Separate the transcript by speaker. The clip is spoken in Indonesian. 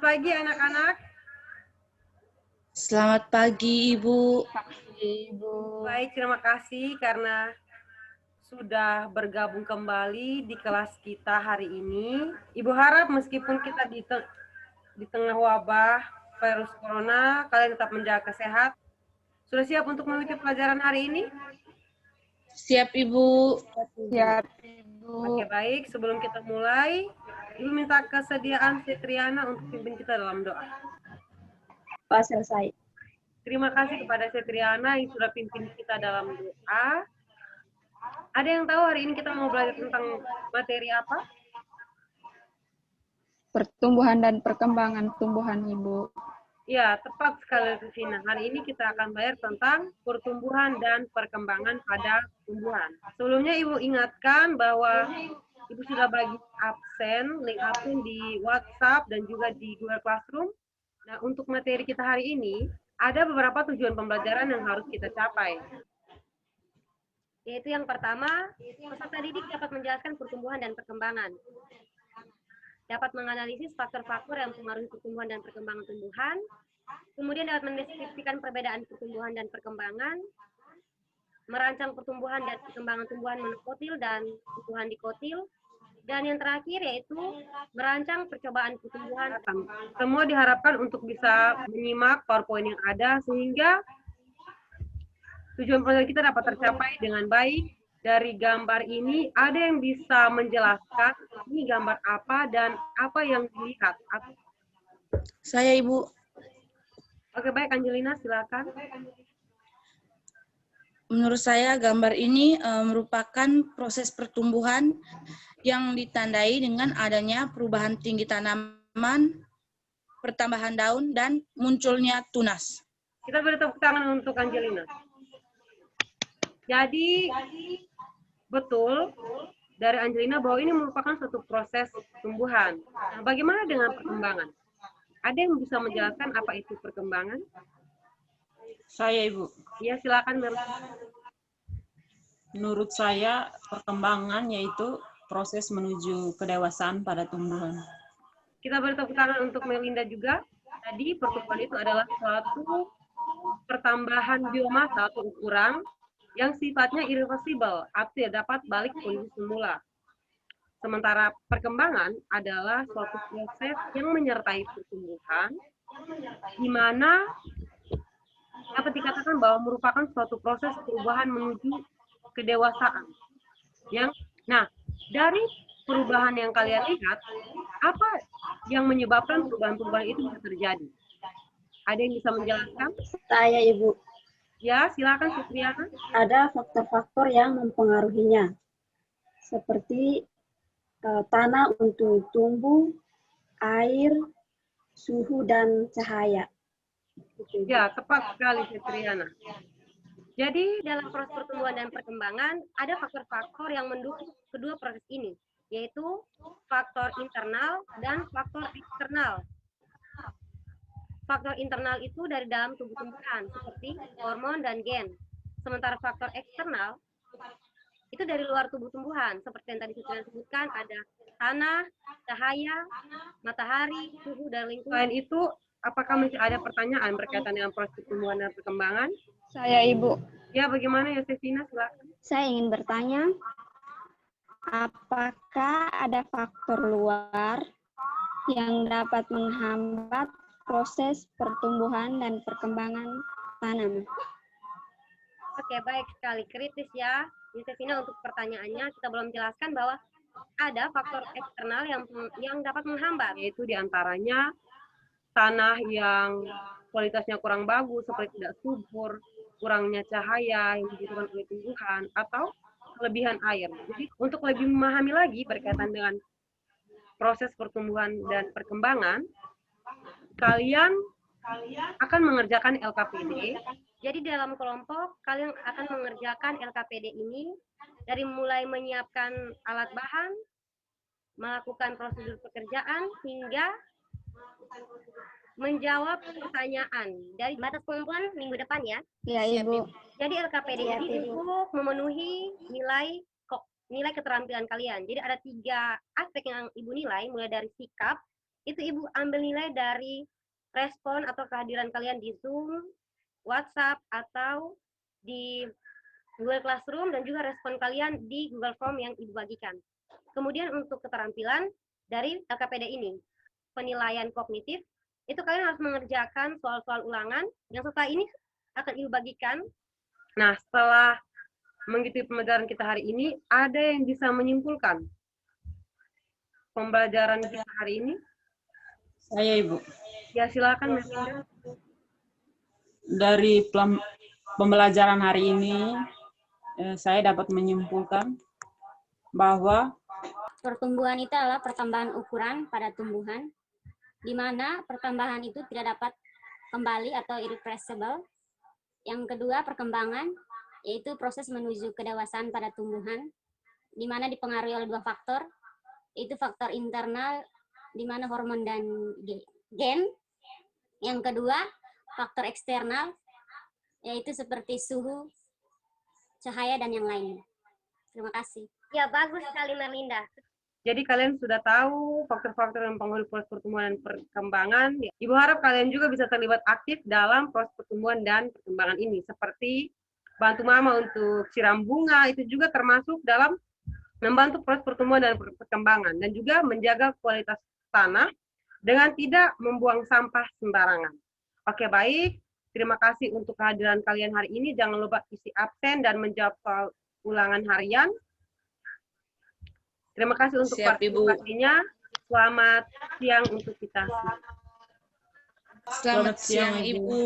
Speaker 1: pagi anak-anak.
Speaker 2: Selamat pagi, Ibu.
Speaker 1: Baik, terima kasih karena sudah bergabung kembali di kelas kita hari ini. Ibu harap meskipun kita di tengah wabah virus corona, kalian tetap menjaga kesehatan. Sudah siap untuk mengikuti pelajaran hari ini?
Speaker 2: Siap, Ibu.
Speaker 3: Siap, Ibu.
Speaker 1: Oke, baik. Sebelum kita mulai, Ibu minta kesediaan Setriana untuk pimpin kita dalam doa.
Speaker 3: Pak, selesai.
Speaker 1: Terima kasih kepada Setriana yang sudah pimpin kita dalam doa. Ada yang tahu hari ini kita mau belajar tentang materi apa?
Speaker 3: Pertumbuhan dan perkembangan tumbuhan, Ibu.
Speaker 1: Ya, tepat sekali, Vina. Hari ini kita akan belajar tentang pertumbuhan dan perkembangan pada tumbuhan. Sebelumnya Ibu ingatkan bahwa Ibu sudah bagi link absen di WhatsApp dan juga di Google Classroom. Nah, untuk materi kita hari ini, ada beberapa tujuan pembelajaran yang harus kita capai. Yaitu yang pertama, peserta didik dapat menjelaskan pertumbuhan dan perkembangan. Dapat menganalisis faktor-faktor yang mempengaruhi pertumbuhan dan perkembangan tumbuhan, kemudian dapat mendeskripsikan perbedaan pertumbuhan dan perkembangan, merancang pertumbuhan dan perkembangan tumbuhan monokotil dan tumbuhan dikotil, dan yang terakhir yaitu merancang percobaan pertumbuhan. Semua diharapkan untuk bisa menyimak PowerPoint yang ada sehingga tujuan pelajaran kita dapat tercapai dengan baik. Dari gambar ini, ada yang bisa menjelaskan ini gambar apa dan apa yang dilihat?
Speaker 2: Saya, Ibu.
Speaker 1: Oke, baik. Angelina, silakan.
Speaker 2: Menurut saya, gambar ini merupakan proses pertumbuhan yang ditandai dengan adanya perubahan tinggi tanaman, pertambahan daun, dan munculnya tunas.
Speaker 1: Kita beri tepuk tangan untuk Angelina. Jadi, betul dari Angelina bahwa ini merupakan suatu proses tumbuhan. Nah, bagaimana dengan perkembangan? Ada yang bisa menjelaskan apa itu perkembangan?
Speaker 4: Saya, Ibu.
Speaker 1: Ya, silakan.
Speaker 4: Menurut saya, perkembangan yaitu proses menuju kedewasaan pada tumbuhan.
Speaker 1: Kita beri tepuk tangan untuk Melinda juga. Tadi pertumbuhan itu adalah suatu pertambahan biomasa atau ukuran yang sifatnya irreversible atau tidak dapat balik kondisi semula. Sementara perkembangan adalah suatu proses yang menyertai pertumbuhan, di mana dapat dikatakan bahwa merupakan suatu proses perubahan menuju kedewasaan. Nah, dari perubahan yang kalian lihat, apa yang menyebabkan perubahan-perubahan itu bisa terjadi? Ada yang bisa menjelaskan?
Speaker 5: Saya, Ibu.
Speaker 1: Ya, silakan Supriana.
Speaker 5: Ada faktor-faktor yang mempengaruhinya, seperti tanah untuk tumbuh, air, suhu, dan cahaya.
Speaker 1: Ya, tepat sekali Supriana. Jadi, dalam proses pertumbuhan dan perkembangan, ada faktor-faktor yang mendukung kedua proses ini, yaitu faktor internal dan faktor eksternal. Faktor internal itu dari dalam tubuh tumbuhan, seperti hormon dan gen. Sementara faktor eksternal itu dari luar tubuh tumbuhan, seperti yang tadi sudah disebutkan, ada tanah, cahaya, matahari, suhu, dan lingkungan. Selain itu, apakah masih ada pertanyaan berkaitan dengan proses pertumbuhan dan perkembangan?
Speaker 3: Saya, Ibu.
Speaker 1: Ya, bagaimana ya, Sevina? Silakan.
Speaker 6: Saya ingin bertanya, apakah ada faktor luar yang dapat menghambat proses pertumbuhan dan perkembangan tanaman?
Speaker 7: Oke, baik sekali. Kritis ya, Yusefina, untuk pertanyaannya. Kita belum jelaskan bahwa ada faktor eksternal yang dapat menghambat.
Speaker 1: Yaitu diantaranya tanah yang kualitasnya kurang bagus, seperti tidak subur, kurangnya cahaya yang dibutuhkan oleh tumbuhan, atau kelebihan air. Jadi, untuk lebih memahami lagi berkaitan dengan proses pertumbuhan dan perkembangan, kalian akan mengerjakan LKPD.
Speaker 7: Jadi dalam kelompok, kalian akan mengerjakan LKPD ini dari mulai menyiapkan alat bahan, melakukan prosedur pekerjaan, hingga menjawab pertanyaan. Dari batas pengumpulan minggu depan ya.
Speaker 6: Iya, Ibu.
Speaker 7: Jadi LKPD ini untuk memenuhi nilai keterampilan kalian. Jadi ada 3 aspek yang Ibu nilai, mulai dari sikap,
Speaker 1: itu Ibu ambil nilai dari respon atau kehadiran kalian di Zoom, WhatsApp, atau di Google Classroom, dan juga respon kalian di Google Form yang Ibu bagikan. Kemudian untuk keterampilan dari LKPD ini, penilaian kognitif, itu kalian harus mengerjakan soal-soal ulangan yang setelah ini akan Ibu bagikan. Nah, setelah mengikuti pembelajaran kita hari ini, ada yang bisa menyimpulkan pembelajaran kita hari ini?
Speaker 4: Saya, Ibu.
Speaker 1: Ya, silakan, Mbak Linda.
Speaker 4: Dari pembelajaran hari ini, saya dapat menyimpulkan bahwa
Speaker 6: Pertumbuhan itu adalah pertambahan ukuran pada tumbuhan, di mana pertambahan itu tidak dapat kembali atau irreversible. Yang kedua, perkembangan, yaitu proses menuju kedewasaan pada tumbuhan, di mana dipengaruhi oleh dua faktor, yaitu faktor internal, di mana hormon dan gen. Yang kedua, faktor eksternal, yaitu seperti suhu, cahaya, dan yang lainnya. Terima kasih.
Speaker 1: Ya, bagus sekali, Merlinda. Jadi kalian sudah tahu faktor-faktor yang mempengaruhi proses pertumbuhan dan perkembangan. Ibu harap kalian juga bisa terlibat aktif dalam proses pertumbuhan dan perkembangan ini. Seperti bantu mama untuk siram bunga, itu juga termasuk dalam membantu proses pertumbuhan dan perkembangan. Dan juga menjaga kualitas tanah dengan tidak membuang sampah sembarangan. Oke, baik. Terima kasih untuk kehadiran kalian hari ini. Jangan lupa isi absen dan menjawab soal ulangan harian. Terima kasih untuk partisipasinya. Selamat siang untuk kita.
Speaker 2: Selamat siang, Ibu.